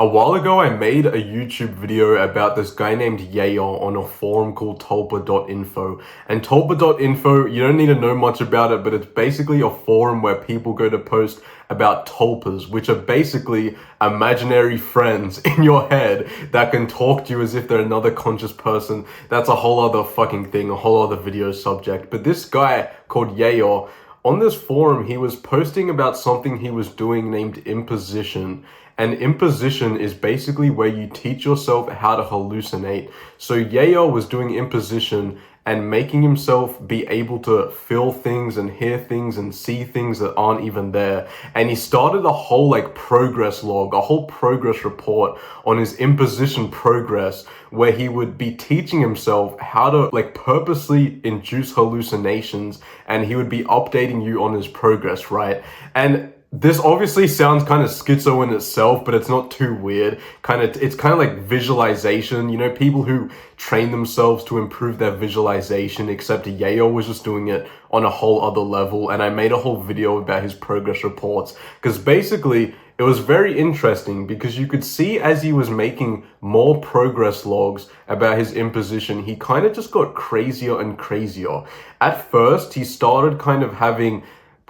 A while ago, I made a YouTube video about this guy named Yayo on a forum called Tumblr.info. And Tumblr.info, you don't need to know much about it, but it's basically a forum where people go to post about tulpas, which are basically imaginary friends in your head that can talk to you as if they're another conscious person. That's a whole other fucking thing, a whole other video subject. But this guy called Yayo, on this forum, he was posting about something he was doing named imposition. And imposition is basically where you teach yourself how to hallucinate. So Yayo was doing imposition and making himself be able to feel things and hear things and see things that aren't even there. And he started a whole progress log, a whole progress report on his imposition progress, where he would be teaching himself how to purposely induce hallucinations, and he would be updating you on his progress, right? And this obviously sounds kind of schizo in itself, but it's not too weird. It's kind of like visualization, people who train themselves to improve their visualization, except Yayo was just doing it on a whole other level. And I made a whole video about his progress reports, because basically it was very interesting, because you could see as he was making more progress logs about his imposition, he kind of just got crazier and crazier. At first, he started kind of having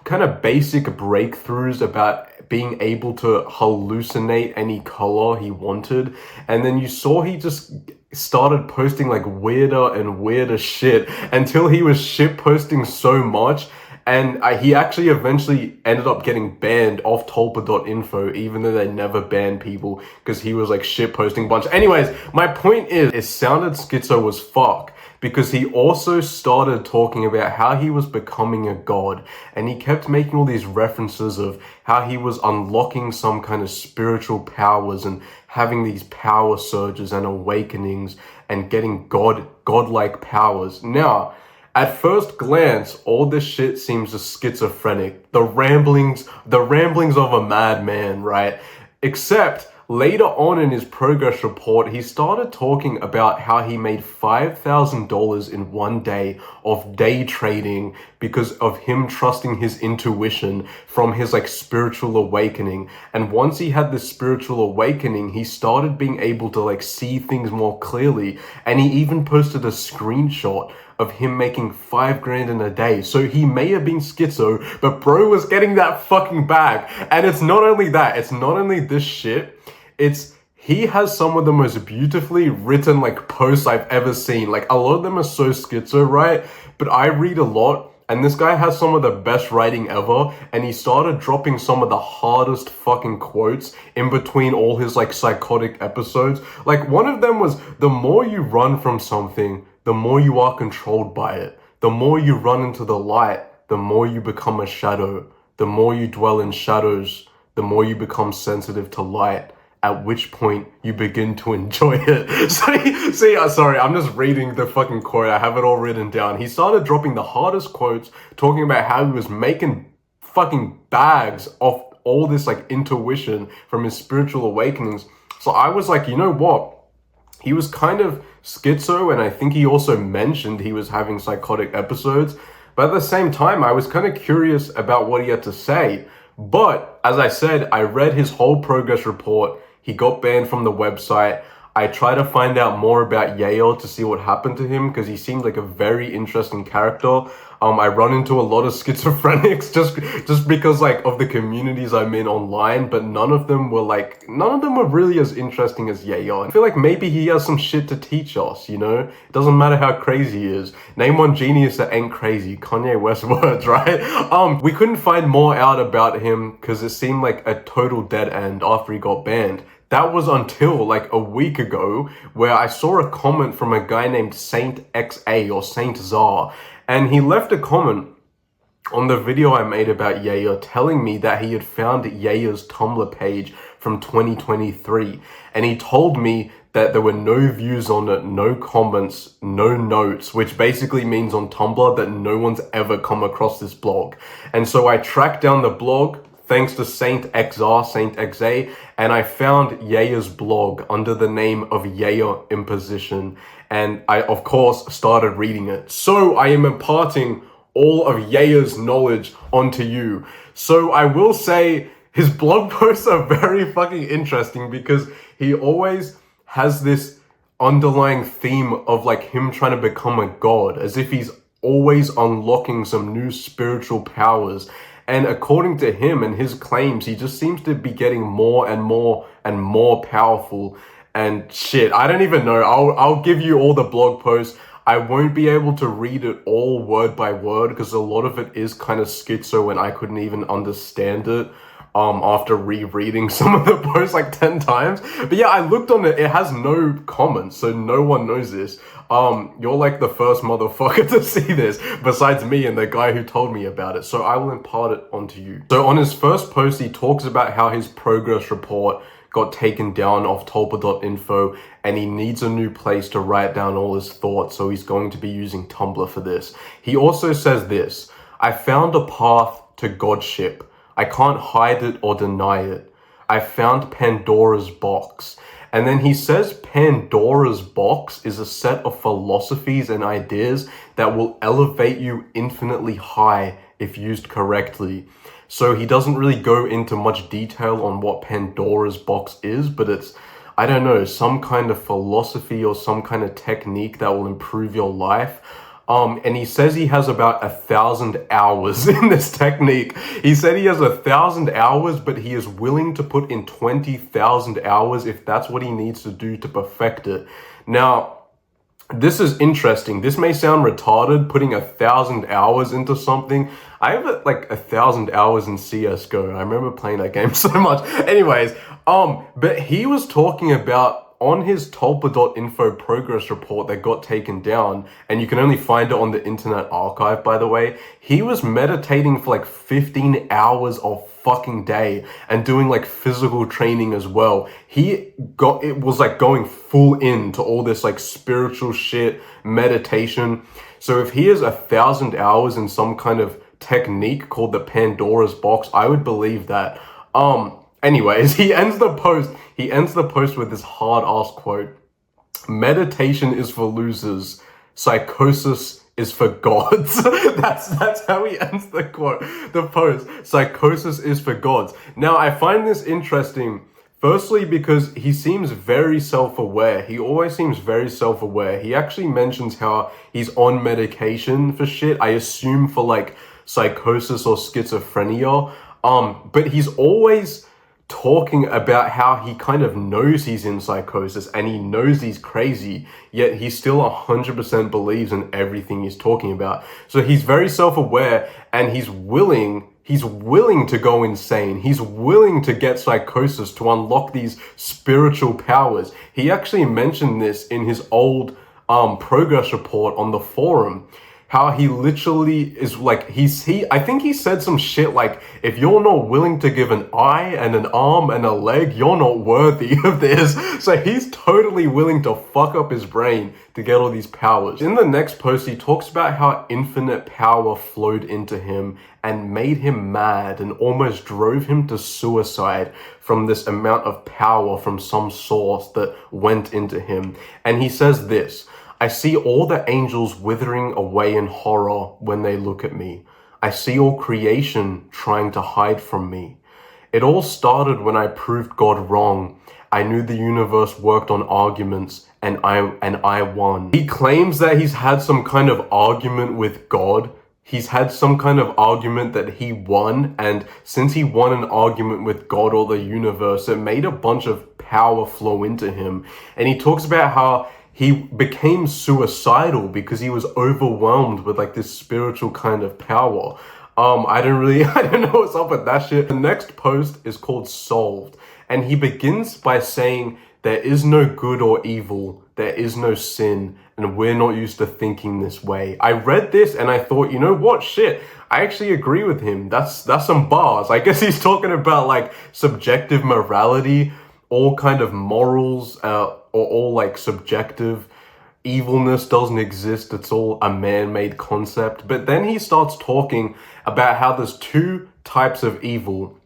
kind of basic breakthroughs about being able to hallucinate any color he wanted. And then you saw he just started posting weirder and weirder shit until he was shit posting so much. And he actually eventually ended up getting banned off Tulpa.info, even though they never banned people, because he was shit posting a bunch. Anyways, my point is, it sounded schizo as fuck, because he also started talking about how he was becoming a god, and he kept making all these references of how he was unlocking some kind of spiritual powers and having these power surges and awakenings and getting godlike powers. Now, at first glance, all this shit seems just schizophrenic. The ramblings of a madman, right? Except later on in his progress report, he started talking about how he made $5,000 in one day of day trading because of him trusting his intuition from his spiritual awakening. And once he had this spiritual awakening, he started being able to see things more clearly. And he even posted a screenshot of him making $5,000 in a day. So he may have been schizo, but bro was getting that fucking bag. And it's not only that, it's not only this shit, he has some of the most beautifully written posts I've ever seen. A lot of them are so schizo, right? But I read a lot, and this guy has some of the best writing ever, and he started dropping some of the hardest fucking quotes in between all his psychotic episodes. One of them was, the more you run from something, the more you are controlled by it. The more you run into the light, the more you become a shadow. The more you dwell in shadows, the more you become sensitive to light, at which point you begin to enjoy it. Sorry, I'm just reading the fucking quote. I have it all written down. He started dropping the hardest quotes, talking about how he was making fucking bags off all this intuition from his spiritual awakenings. So I was like, you know what? He was kind of schizo, and I think he also mentioned he was having psychotic episodes. But at the same time, I was kind of curious about what he had to say. But as I said, I read his whole progress report. He got banned from the website. I tried to find out more about Yayo to see what happened to him, because he seemed like a very interesting character. I run into a lot of schizophrenics just because of the communities I'm in online, but none of them were really as interesting as Yayo. I feel like maybe he has some shit to teach us, It doesn't matter how crazy he is. Name one genius that ain't crazy. Kanye West words, right? We couldn't find more out about him because it seemed like a total dead end after he got banned. That was until a week ago, where I saw a comment from a guy named Saint XA or Saint Czar, and he left a comment on the video I made about Yaya, telling me that he had found Yaya's Tumblr page from 2023, and he told me that there were no views on it, no comments, no notes, which basically means on Tumblr that no one's ever come across this blog. And so I tracked down the blog, thanks to Saint XR, Saint XA, and I found Yaya's blog under the name of Yaya Imposition, and I, of course, started reading it. So I am imparting all of Yaya's knowledge onto you. So I will say his blog posts are very fucking interesting because he always has this underlying theme of like him trying to become a god, as if he's always unlocking some new spiritual powers. And according to him and his claims, he just seems to be getting more and more and more powerful. And shit, I don't even know. I'll give you all the blog posts. I won't be able to read it all word by word because a lot of it is kind of schizo and I couldn't even understand it after rereading some of the posts like 10 times. But yeah, I looked on it. It has no comments, so no one knows this. You're like the first motherfucker to see this besides me and the guy who told me about it. So I will impart it onto you. So on his first post, he talks about how his progress report got taken down off Tumblr.info and he needs a new place to write down all his thoughts, so he's going to be using Tumblr for this. He also says this: I found a path to godship. I can't hide it or deny it. I found Pandora's box. And then he says Pandora's box is a set of philosophies and ideas that will elevate you infinitely high if used correctly. So he doesn't really go into much detail on what Pandora's box is, but it's, I don't know, some kind of philosophy or some kind of technique that will improve your life. And he says he has about 1,000 hours in this technique. He said he has 1,000 hours, but he is willing to put in 20,000 hours if that's what he needs to do to perfect it. Now, this is interesting. This may sound retarded, putting 1,000 hours into something. I have like 1,000 hours in CSGO. I remember playing that game so much. Anyways, but he was talking about on his Tulpa.info progress report that got taken down, and you can only find it on the Internet Archive, by the way, he was meditating for like 15 hours a fucking day and doing like physical training as well. It was like going full into all this like spiritual shit, meditation. So if he has 1,000 hours in some kind of technique called the Pandora's box, I would believe that. Anyways, he ends the post with this hard-ass quote: meditation is for losers, psychosis is for gods. That's how he ends the post. Psychosis is for gods. Now, I find this interesting, firstly, because he seems very self-aware. He always seems very self-aware. He actually mentions how he's on medication for shit, I assume for like psychosis or schizophrenia. But he's always talking about how he kind of knows he's in psychosis and he knows he's crazy, yet he still 100% believes in everything he's talking about. So he's very self-aware and he's willing to go insane. He's willing to get psychosis to unlock these spiritual powers. He actually mentioned this in his old progress report on the forum. How he literally is like, I think he said some shit like, if you're not willing to give an eye and an arm and a leg, you're not worthy of this. So he's totally willing to fuck up his brain to get all these powers. In the next post, he talks about how infinite power flowed into him and made him mad and almost drove him to suicide from this amount of power from some source that went into him. And he says this: I see all the angels withering away in horror when they look at me. I see all creation trying to hide from me. It all started when I proved God wrong. I knew the universe worked on arguments, and I won. He claims that he's had some kind of argument with God. He's had some kind of argument that he won, and since he won an argument with God or the universe, it made a bunch of power flow into him. And he talks about how he became suicidal because he was overwhelmed with like this spiritual kind of power. I don't know what's up with that shit. The next post is called Solved, and he begins by saying, there is no good or evil, there is no sin, and we're not used to thinking this way. I read this and I thought, you know what, shit, I actually agree with him. That's some bars. I guess he's talking about like subjective morality, all kind of morals, or all like subjective. Evilness doesn't exist, it's all a man-made concept. But then he starts talking about how there's two types of evil.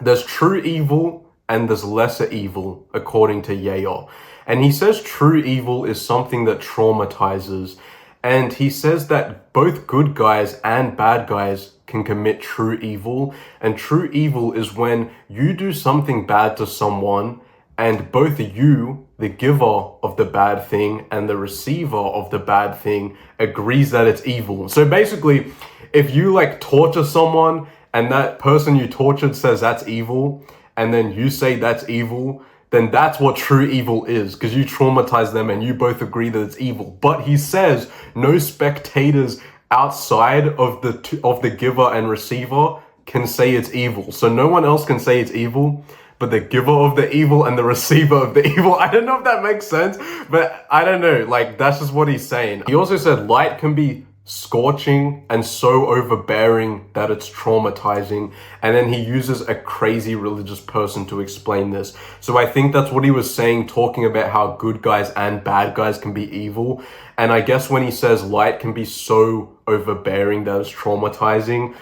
There's true evil and there's lesser evil, according to Yayo. And he says true evil is something that traumatizes. And he says that both good guys and bad guys can commit true evil. And true evil is when you do something bad to someone and both you, the giver of the bad thing, and the receiver of the bad thing agrees that it's evil. So basically, if you like torture someone and that person you tortured says that's evil, and then you say that's evil, then that's what true evil is, because you traumatize them and you both agree that it's evil. But he says no spectators outside of the giver and receiver can say it's evil. So no one else can say it's evil, but the giver of the evil and the receiver of the evil. I don't know if that makes sense, but I don't know. Like, that's just what he's saying. He also said light can be scorching and so overbearing that it's traumatizing. And then he uses a crazy religious person to explain this. So I think that's what he was saying, talking about how good guys and bad guys can be evil. And I guess when he says light can be so overbearing that it's traumatizing,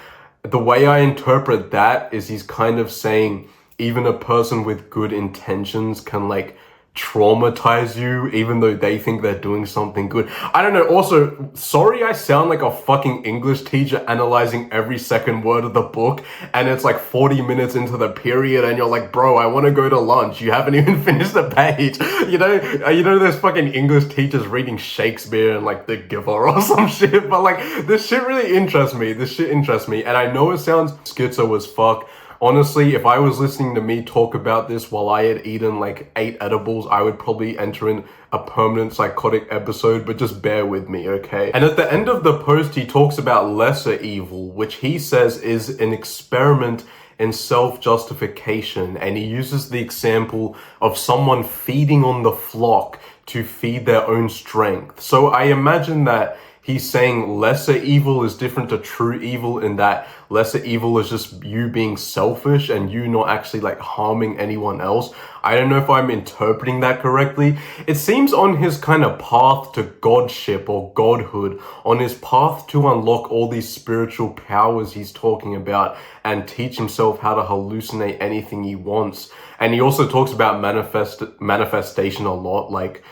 the way I interpret that is he's kind of saying even a person with good intentions can like traumatize you even though they think they're doing something good. I don't know. Also, sorry I sound like a fucking English teacher analyzing every second word of the book and it's like 40 minutes into the period and you're like, bro, I want to go to lunch. You haven't even finished the page. You know there's fucking English teachers reading Shakespeare and like The Giver or some shit, but like this shit really interests me. And I know it sounds schizo as fuck. Honestly, if I was listening to me talk about this while I had eaten like 8 edibles, I would probably enter in a permanent psychotic episode, but just bear with me, okay? And at the end of the post, he talks about lesser evil, which he says is an experiment in self-justification. And he uses the example of someone feeding on the flock to feed their own strength. So I imagine that he's saying lesser evil is different to true evil in that lesser evil is just you being selfish and you not actually like harming anyone else. I don't know if I'm interpreting that correctly. It seems on his kind of path to godship or godhood, on his path to unlock all these spiritual powers he's talking about and teach himself how to hallucinate anything he wants. And he also talks about manifestation a lot, like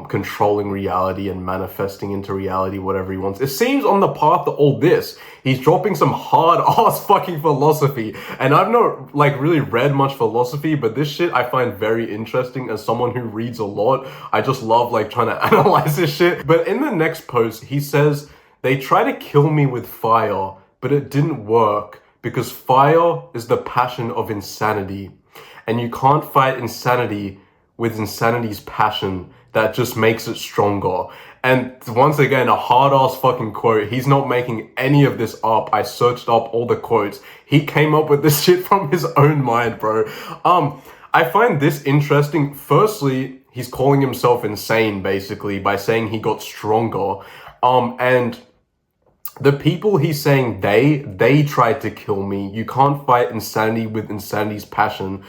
controlling reality and manifesting into reality whatever he wants. It seems on the path to all this, he's dropping some hard ass fucking philosophy. And I've not like really read much philosophy, but this shit I find very interesting as someone who reads a lot. I just love like trying to analyze this shit. But in the next post, he says, they try to kill me with fire, but it didn't work because fire is the passion of insanity. And you can't fight insanity with insanity's passion. That just makes it stronger. And once again, a hard-ass fucking quote. He's not making any of this up. I searched up all the quotes. He came up with this shit from his own mind, bro. I find this interesting. Firstly, he's calling himself insane, basically, by saying he got stronger. And the people he's saying they tried to kill me. You can't fight insanity with insanity's passion.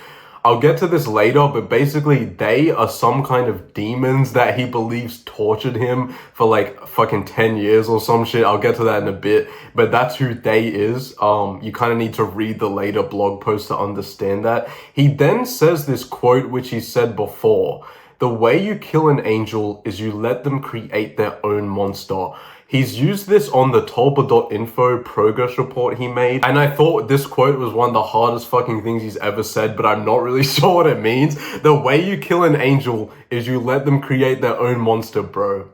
I'll get to this later, but basically they are some kind of demons that he believes tortured him for like fucking 10 years or some shit. I'll get to that in a bit, but that's who they is. You kind of need to read the later blog post to understand that. He then says this quote, which he said before. The way you kill an angel is you let them create their own monster. He's used this on the Tumblr.info progress report he made. And I thought this quote was one of the hardest fucking things he's ever said, but I'm not really sure what it means. The way you kill an angel is you let them create their own monster, bro.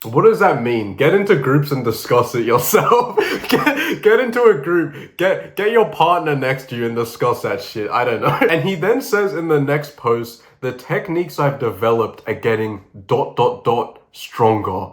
What does that mean? Get into groups and discuss it yourself. Get into a group. Get your partner next to you and discuss that shit. I don't know. And he then says in the next post, the techniques I've developed are getting ... stronger ...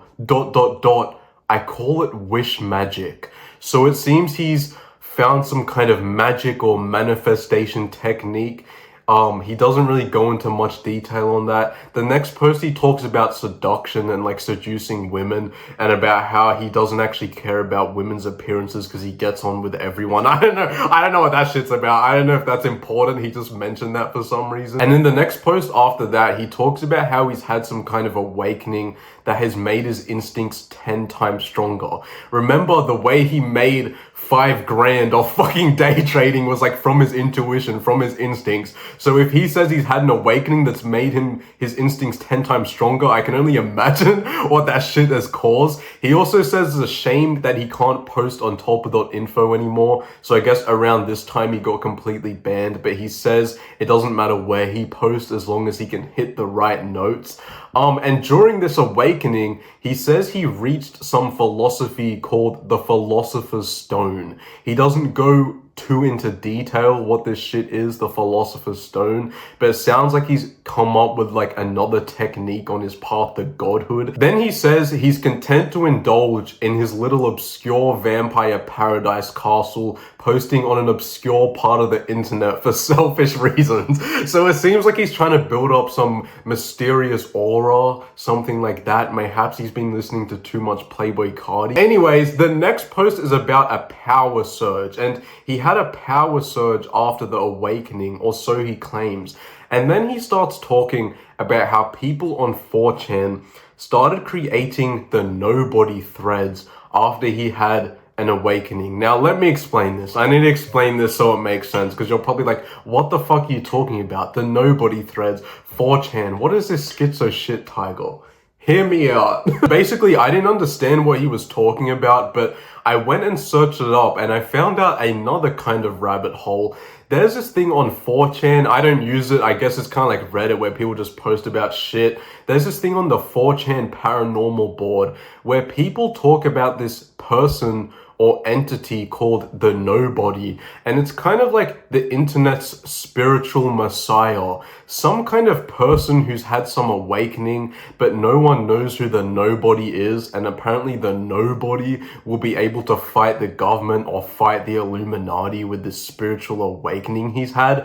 I call it wish magic. So it seems he's found some kind of magic or manifestation technique. He doesn't really go into much detail on that. The next post he talks about seduction and like seducing women and about how he doesn't actually care about women's appearances because he gets on with everyone. I don't know what that shit's about. I don't know if that's important. He just mentioned that for some reason. And in the next post after that, he talks about how he's had some kind of awakening that has made his instincts 10 times stronger. Remember, the way he made 5 grand off fucking day trading was like from his intuition, from his instincts. So if he says he's had an awakening that's made his instincts 10 times stronger, I can only imagine what that shit has caused. He also says it's a shame that he can't post on tulpa.info anymore. So I guess around this time he got completely banned, but he says it doesn't matter where he posts as long as he can hit the right notes. And during this awakening, he says he reached some philosophy called the Philosopher's Stone. He doesn't go too into detail what this shit is, the Philosopher's Stone, but it sounds like he's come up with like another technique on his path to godhood. Then he says he's content to indulge in his little obscure vampire paradise castle, posting on an obscure part of the internet for selfish reasons. So it seems like he's trying to build up some mysterious aura, something like that. Mayhaps he's been listening to too much Playboy Cardi. Anyways, the next post is about a power surge, and he had a power surge after the awakening, or so he claims. And then he starts talking about how people on 4chan started creating the nobody threads after he had an awakening. Now, let me explain this. I need to explain this so it makes sense, because you're probably like, what the fuck are you talking about? The nobody threads, 4chan, what is this schizo shit, Tiger? Hear me out. Basically, I didn't understand what he was talking about, but I went and searched it up and I found out another kind of rabbit hole. There's this thing on 4chan, I don't use it, I guess it's kind of like Reddit where people just post about shit. There's this thing on the 4chan paranormal board where people talk about this person or entity called the Nobody, and it's kind of like the internet's spiritual messiah, some kind of person who's had some awakening, but no one knows who the Nobody is, and apparently the Nobody will be able to fight the government or fight the Illuminati with this spiritual awakening he's had.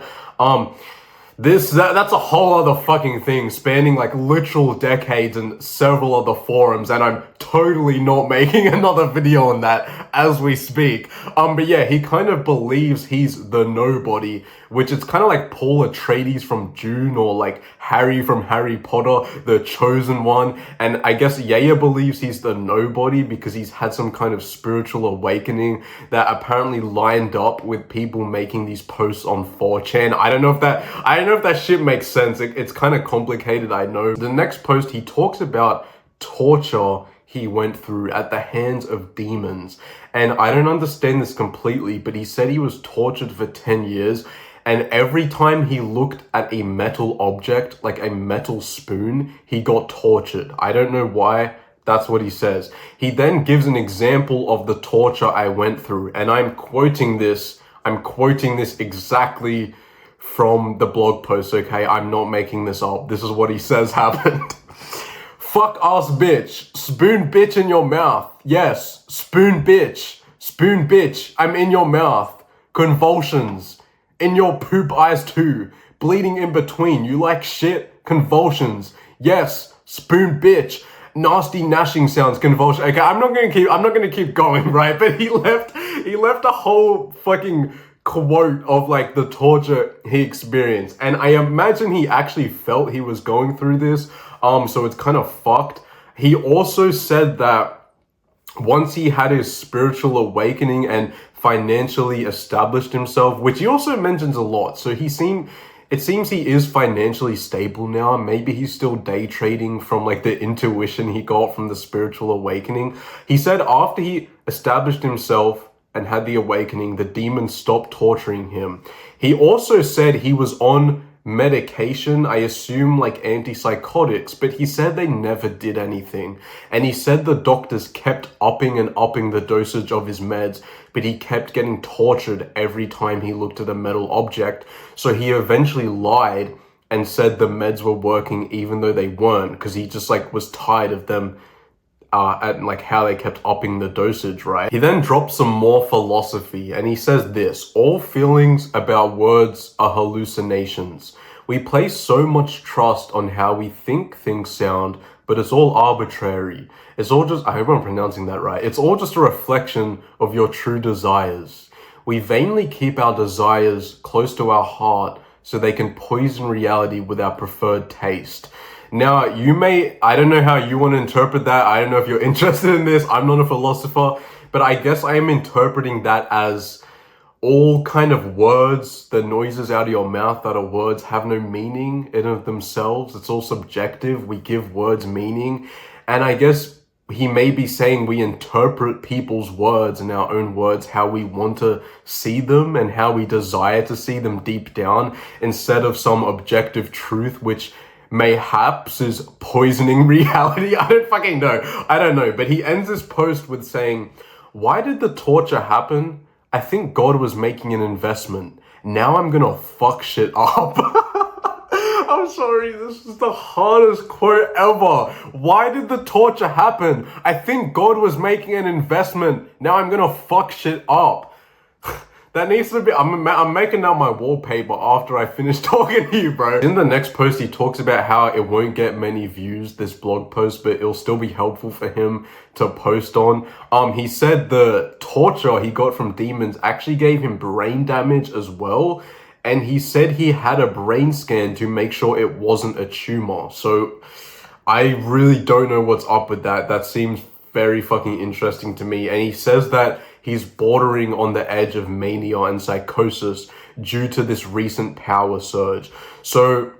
That's a whole other fucking thing spanning like literal decades and several other forums, and I'm totally not making another video on that as we speak. But yeah, he kind of believes he's the Nobody, which is kind of like Paul Atreides from Dune, or like Harry from Harry Potter, the chosen one. And I guess Yaya believes he's the Nobody because he's had some kind of spiritual awakening that apparently lined up with people making these posts on 4chan. I don't know if that shit makes sense. It's kind of complicated, I know. The next post, he talks about torture he went through at the hands of demons. And I don't understand this completely, but he said he was tortured for 10 years. And every time he looked at a metal object, like a metal spoon, he got tortured. I don't know why. That's what he says. He then gives an example of the torture I went through. And I'm quoting this exactly from the blog post, okay? I'm not making this up. This is what he says happened. Fuck ass bitch. Spoon bitch in your mouth. Yes, spoon bitch. Spoon bitch. I'm in your mouth. Convulsions. In your poop eyes too. Bleeding in between. You like shit? Convulsions. Yes, spoon bitch. Nasty gnashing sounds, convulsion. Okay, I'm not gonna keep going, right? But he left a whole fucking quote of like the torture he experienced, and I imagine he actually felt he was going through this, so it's kind of fucked. He also said that once he had his spiritual awakening and financially established himself, which he also mentions a lot, so it seems he is financially stable now. Maybe he's still day trading from like the intuition he got from the spiritual awakening. He said after he established himself and had the awakening, the demons stopped torturing him. He also said he was on medication, I assume like antipsychotics, but he said they never did anything. And he said the doctors kept upping the dosage of his meds, but he kept getting tortured every time he looked at a metal object. So he eventually lied and said the meds were working even though they weren't, because he just like was tired of them and like how they kept upping the dosage, right? He then drops some more philosophy and he says this: all feelings about words are hallucinations. We place so much trust on how we think things sound, but it's all arbitrary. It's all just, I hope I'm pronouncing that right. It's all just a reflection of your true desires. We vainly keep our desires close to our heart so they can poison reality with our preferred taste. Now, I don't know how you want to interpret that. I don't know if you're interested in this. I'm not a philosopher, but I guess I am interpreting that as all kind of words, the noises out of your mouth that are words, have no meaning in of themselves. It's all subjective. We give words meaning. And I guess he may be saying we interpret people's words and our own words how we want to see them and how we desire to see them deep down, instead of some objective truth which mayhaps is poisoning reality. I don't fucking know. I don't know. But he ends his post with saying, "Why did the torture happen? I think God was making an investment. Now I'm gonna fuck shit up." I'm sorry, this is the hardest quote ever. Why did the torture happen? I think God was making an investment. Now I'm gonna fuck shit up. That needs to be, I'm making out my wallpaper after I finish talking to you, bro. In the next post, he talks about how it won't get many views, this blog post, but it'll still be helpful for him to post on. He said the torture he got from demons actually gave him brain damage as well. And he said he had a brain scan to make sure it wasn't a tumor. So I really don't know what's up with that. That seems very fucking interesting to me. And he says that he's bordering on the edge of mania and psychosis due to this recent power surge. So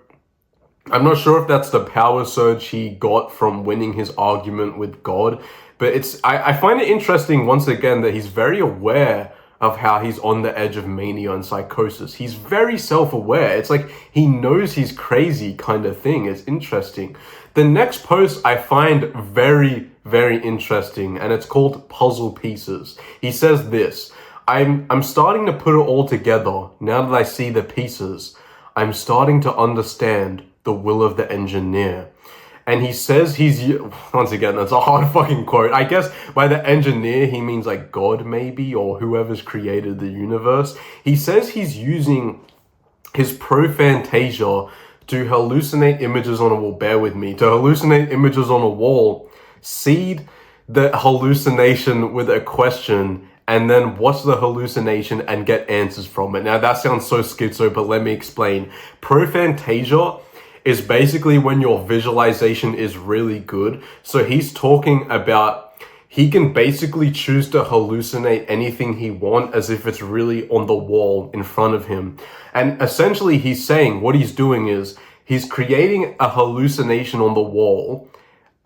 I'm not sure if that's the power surge he got from winning his argument with God, but I find it interesting once again that he's very aware of how he's on the edge of mania and psychosis. He's very self-aware. It's like he knows he's crazy kind of thing. It's interesting. The next post I find very, very interesting, and it's called Puzzle Pieces. He says this: I'm starting to put it all together now that I see the pieces. I'm starting to understand the will of the engineer. And he says once again, that's a hard fucking quote. I guess by the engineer, he means like God maybe, or whoever's created the universe. He says he's using his prophantasia to hallucinate images on a wall. Bear with me. To hallucinate images on a wall, seed the hallucination with a question, and then watch the hallucination and get answers from it. Now that sounds so schizo, but let me explain. Prophantasia is basically when your visualization is really good. So he's talking about he can basically choose to hallucinate anything he wants as if it's really on the wall in front of him. And essentially he's saying what he's doing is he's creating a hallucination on the wall,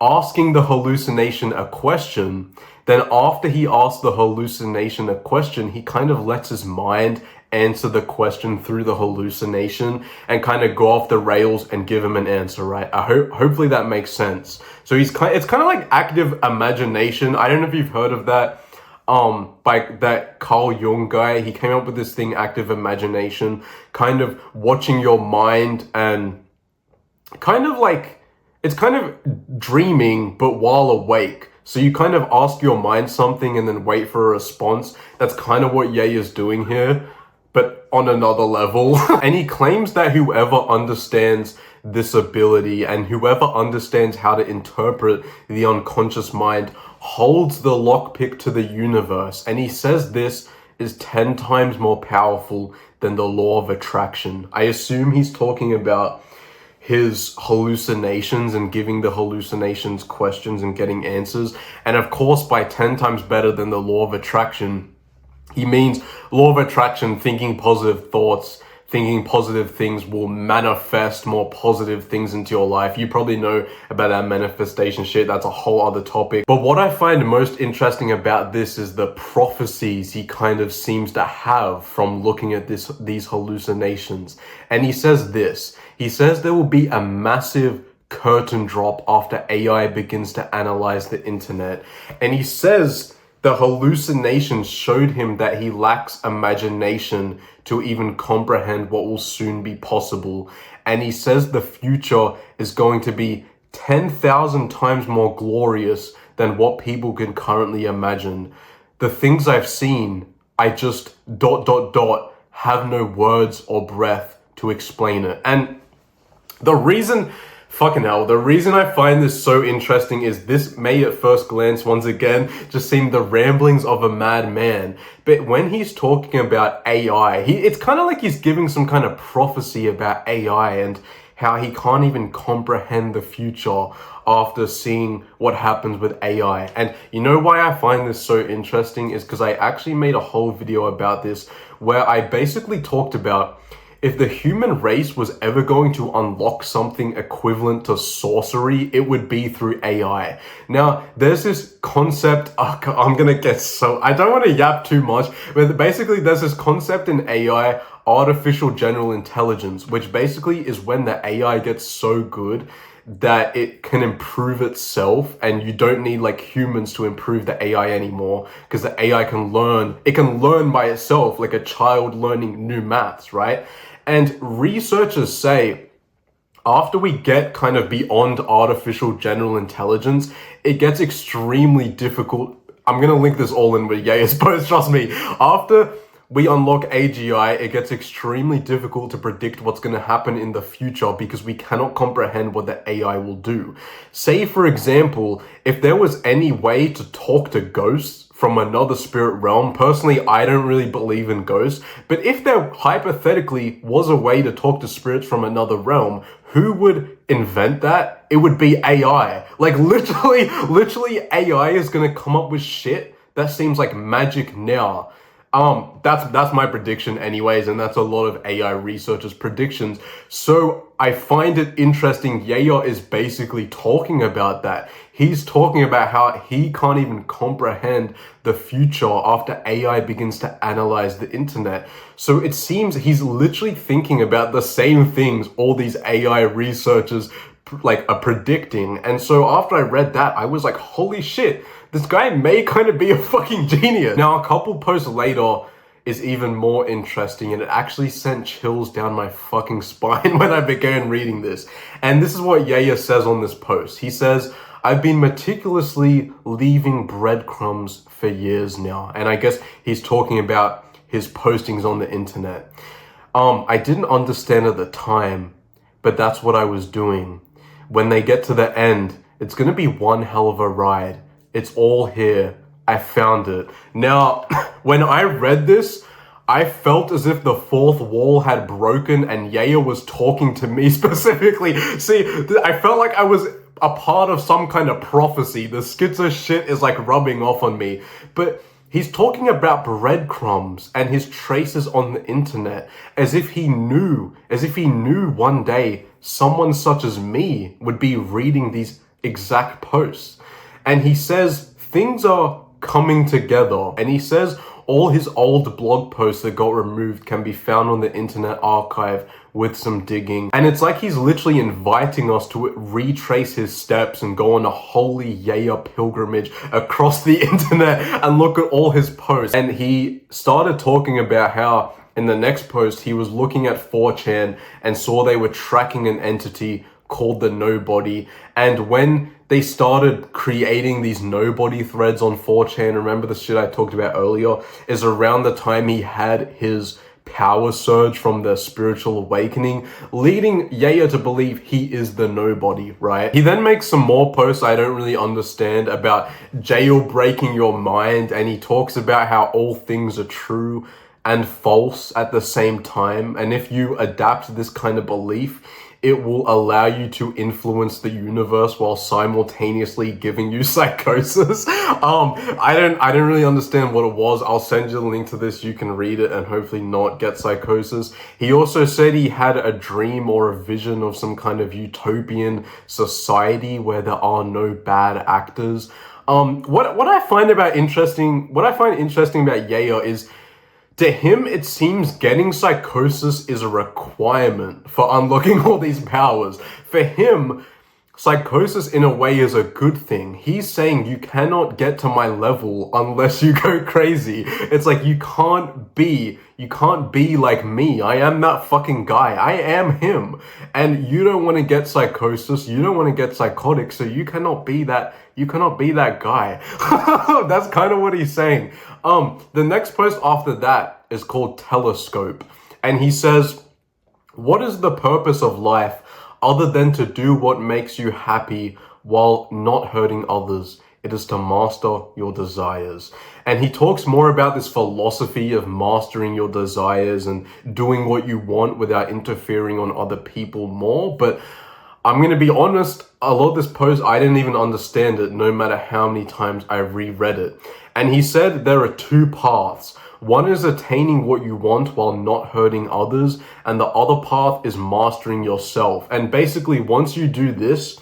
asking the hallucination a question. Then after he asks the hallucination a question, he kind of lets his mind answer the question through the hallucination and kind of go off the rails and give him an answer, right? Hopefully that makes sense. So it's kind of like active imagination. I don't know if you've heard of that. By that Carl Jung guy, he came up with this thing, active imagination, kind of watching your mind and kind of like, it's kind of dreaming, but while awake. So you kind of ask your mind something and then wait for a response. That's kind of what Yaya's doing here, but on another level. And he claims that whoever understands this ability and whoever understands how to interpret the unconscious mind holds the lockpick to the universe. And he says this is 10 times more powerful than the law of attraction. I assume he's talking about his hallucinations and giving the hallucinations questions and getting answers. And of course, by 10 times better than the law of attraction, he means law of attraction, thinking positive thoughts, thinking positive things will manifest more positive things into your life. You probably know about that manifestation shit. That's a whole other topic. But what I find most interesting about this is the prophecies he kind of seems to have from looking at these hallucinations. And he says this. He says there will be a massive curtain drop after AI begins to analyze the internet. And he says the hallucinations showed him that he lacks imagination to even comprehend what will soon be possible. And he says the future is going to be 10,000 times more glorious than what people can currently imagine. The things I've seen, I just ... have no words or breath to explain it. And the reason Fucking hell, the reason I find this so interesting is this may at first glance, once again, just seem the ramblings of a madman. But when he's talking about AI, it's kind of like he's giving some kind of prophecy about AI and how he can't even comprehend the future after seeing what happens with AI. And you know why I find this so interesting is because I actually made a whole video about this where I basically talked about if the human race was ever going to unlock something equivalent to sorcery, it would be through AI. Now, there's this concept, I'm gonna get so, I don't want to yap too much, but basically there's this concept in AI, artificial general intelligence, which basically is when the AI gets so good that it can improve itself and you don't need like humans to improve the AI anymore because the AI can learn. It can learn by itself like a child learning new maths, right? And researchers say after we get kind of beyond artificial general intelligence, it gets extremely difficult. I'm going to link this all in with Yaya's post, trust me. After we unlock AGI, it gets extremely difficult to predict what's going to happen in the future because we cannot comprehend what the AI will do. Say, for example, if there was any way to talk to ghosts from another spirit realm, personally, I don't really believe in ghosts, but if there hypothetically was a way to talk to spirits from another realm, who would invent that? It would be AI. Like literally AI is going to come up with shit that seems like magic now. That's my prediction anyways, and that's a lot of AI researchers' predictions. So I find it interesting. Yaya is basically talking about that. He's talking about how he can't even comprehend the future after AI begins to analyze the internet. So it seems he's literally thinking about the same things all these AI researchers are predicting. And so after I read that, I was like, holy shit, this guy may kind of be a fucking genius. Now, a couple posts later is even more interesting, and it actually sent chills down my fucking spine when I began reading this. And this is what Yaya says on this post. He says, I've been meticulously leaving breadcrumbs for years now. And I guess he's talking about his postings on the internet. I didn't understand at the time, but that's what I was doing. When they get to the end, it's going to be one hell of a ride. It's all here. I found it. Now, when I read this, I felt as if the fourth wall had broken and Yaya was talking to me specifically. See, I felt like I was a part of some kind of prophecy. The schizo shit is like rubbing off on me. But he's talking about breadcrumbs and his traces on the internet as if he knew one day someone such as me would be reading these exact posts. And he says things are coming together. And he says all his old blog posts that got removed can be found on the Internet Archive with some digging. And it's like he's literally inviting us to retrace his steps and go on a holy Yaya pilgrimage across the internet and look at all his posts. And he started talking about how in the next post, he was looking at 4chan and saw they were tracking an entity called the Nobody. And when they started creating these Nobody threads on 4chan, remember the shit I talked about earlier, is around the time he had his power surge from the spiritual awakening, leading Yaya to believe he is the Nobody, right? He then makes some more posts I don't really understand about jailbreaking your mind, and he talks about how all things are true and false at the same time, and if you adapt this kind of belief, it will allow you to influence the universe while simultaneously giving you psychosis. I don't really understand what it was. I'll send you the link to this. You can read it and hopefully not get psychosis. He also said he had a dream or a vision of some kind of utopian society where there are no bad actors. What I find interesting about Yaya is, to him, it seems getting psychosis is a requirement for unlocking all these powers. For him, psychosis in a way is a good thing. He's saying you cannot get to my level unless you go crazy. It's like you can't be like me. I am that fucking guy. I am him. And you don't want to get psychosis. You don't want to get psychotic. So you cannot be that guy. That's kind of what he's saying. The next post after that is called Telescope. And he says, what is the purpose of life other than to do what makes you happy while not hurting others. It is to master your desires. And he talks more about this philosophy of mastering your desires and doing what you want without interfering on other people more. But I'm going to be honest, a lot of this post, I didn't even understand it, no matter how many times I reread it. And he said there are two paths. One is attaining what you want while not hurting others, and the other path is mastering yourself. And basically, once you do this,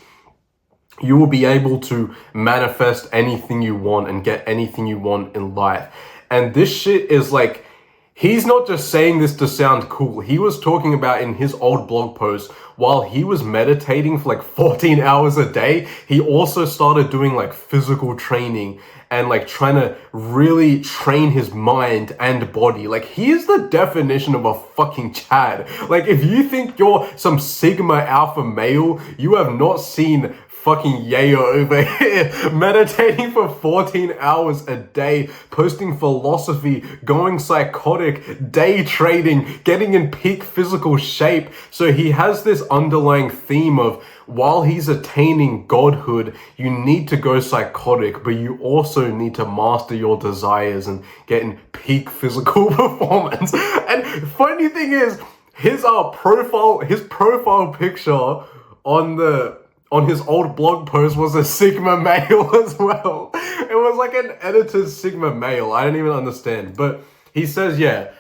you will be able to manifest anything you want and get anything you want in life. And this shit is like, he's not just saying this to sound cool. He was talking about in his old blog post, while he was meditating for like 14 hours a day, he also started doing like physical training and like trying to really train his mind and body. Like, he is the definition of a fucking Chad. Like, if you think you're some Sigma alpha male, you have not seen fucking Yayo over here, meditating for 14 hours a day, posting philosophy, going psychotic, day trading, getting in peak physical shape. So he has this underlying theme of, while he's attaining godhood, you need to go psychotic, but you also need to master your desires and get in peak physical performance. And funny thing is, his profile picture on his old blog post was a Sigma male as well. It was like an edited Sigma male. I don't even understand. But he says, yeah,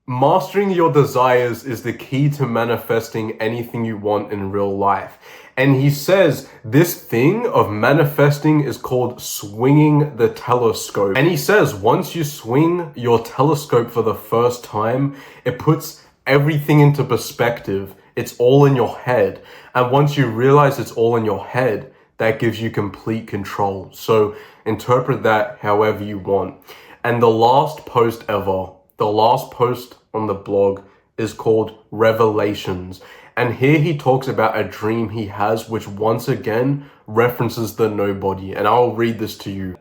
mastering your desires is the key to manifesting anything you want in real life. And he says this thing of manifesting is called swinging the telescope. And he says once you swing your telescope for the first time, it puts everything into perspective. It's all in your head. And once you realize it's all in your head, that gives you complete control. So interpret that however you want. And the last post ever, the last post on the blog is called Revelations. And here he talks about a dream he has, which once again references the nobody. And I'll read this to you.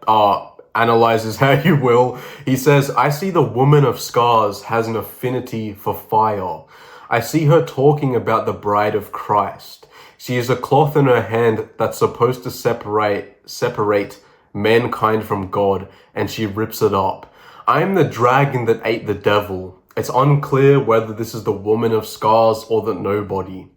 Analyze this how you will. He says, I see the woman of scars has an affinity for fire. I see her talking about the bride of Christ. She has a cloth in her hand that's supposed to separate mankind from God, and she rips it up. I am the dragon that ate the devil. It's unclear whether this is the woman of scars or the nobody.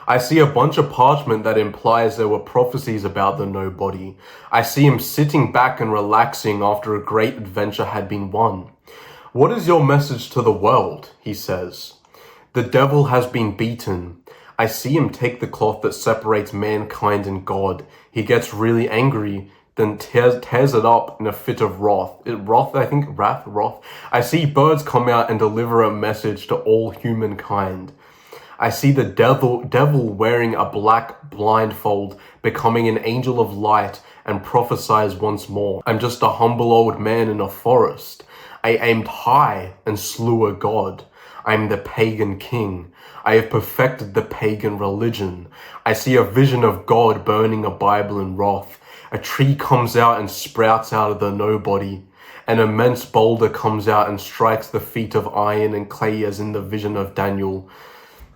I see a bunch of parchment that implies there were prophecies about the nobody. I see him sitting back and relaxing after a great adventure had been won. What is your message to the world? He says. The devil has been beaten. I see him take the cloth that separates mankind and God. He gets really angry, then tears it up in a fit of wrath. Wrath. I see birds come out and deliver a message to all humankind. I see the devil wearing a black blindfold, becoming an angel of light, and prophesies once more. I'm just a humble old man in a forest. I aimed high and slew a god. I am the pagan king. I have perfected the pagan religion. I see a vision of God burning a Bible in wrath. A tree comes out and sprouts out of the nobody. An immense boulder comes out and strikes the feet of iron and clay as in the vision of Daniel.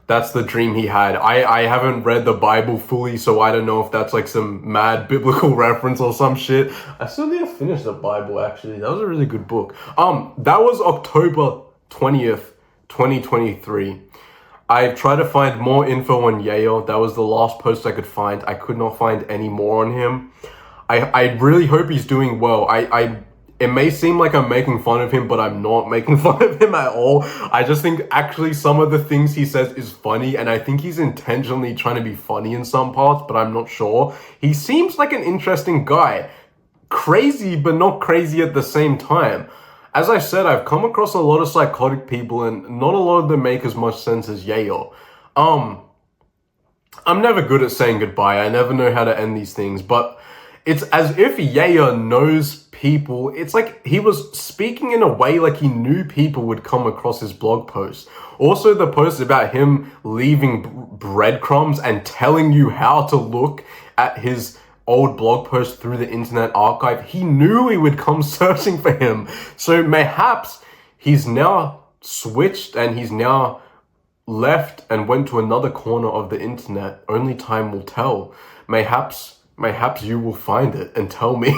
That's the dream he had. I haven't read the Bible fully, so I don't know if that's like some mad biblical reference or some shit. I still need to finish the Bible, actually. That was a really good book. That was October 20th. 2023. I tried to find more info on Yayo. That was the last post I could find. I could not find any more on him. I really hope he's doing well. It may seem like I'm making fun of him, but I'm not making fun of him at all. I just think actually some of the things he says is funny, and I think he's intentionally trying to be funny in some parts, but I'm not sure. He seems like an interesting guy. Crazy, but not crazy at the same time. As I said, I've come across a lot of psychotic people, and not a lot of them make as much sense as Yayo. I'm never good at saying goodbye. I never know how to end these things, but it's as if Yaya knows people. It's like he was speaking in a way like he knew people would come across his blog post. Also, the post about him leaving breadcrumbs and telling you how to look at his old blog post through the internet archive. He knew he would come searching for him. So mayhaps he's now switched and he's now left and went to another corner of the internet. Only time will tell. Mayhaps you will find it and tell me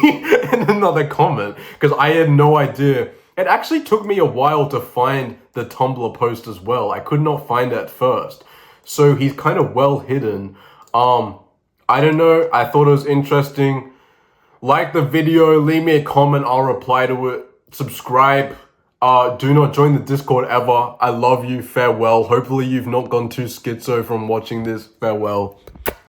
in another comment, because I had no idea. It actually took me a while to find the Tumblr post as well. I could not find it at first. So he's kind of well hidden. I don't know. I thought it was interesting. Like the video, leave me a comment, I'll reply to it. Subscribe. Do not join the Discord ever. I love you. Farewell. Hopefully you've not gone too schizo from watching this. Farewell.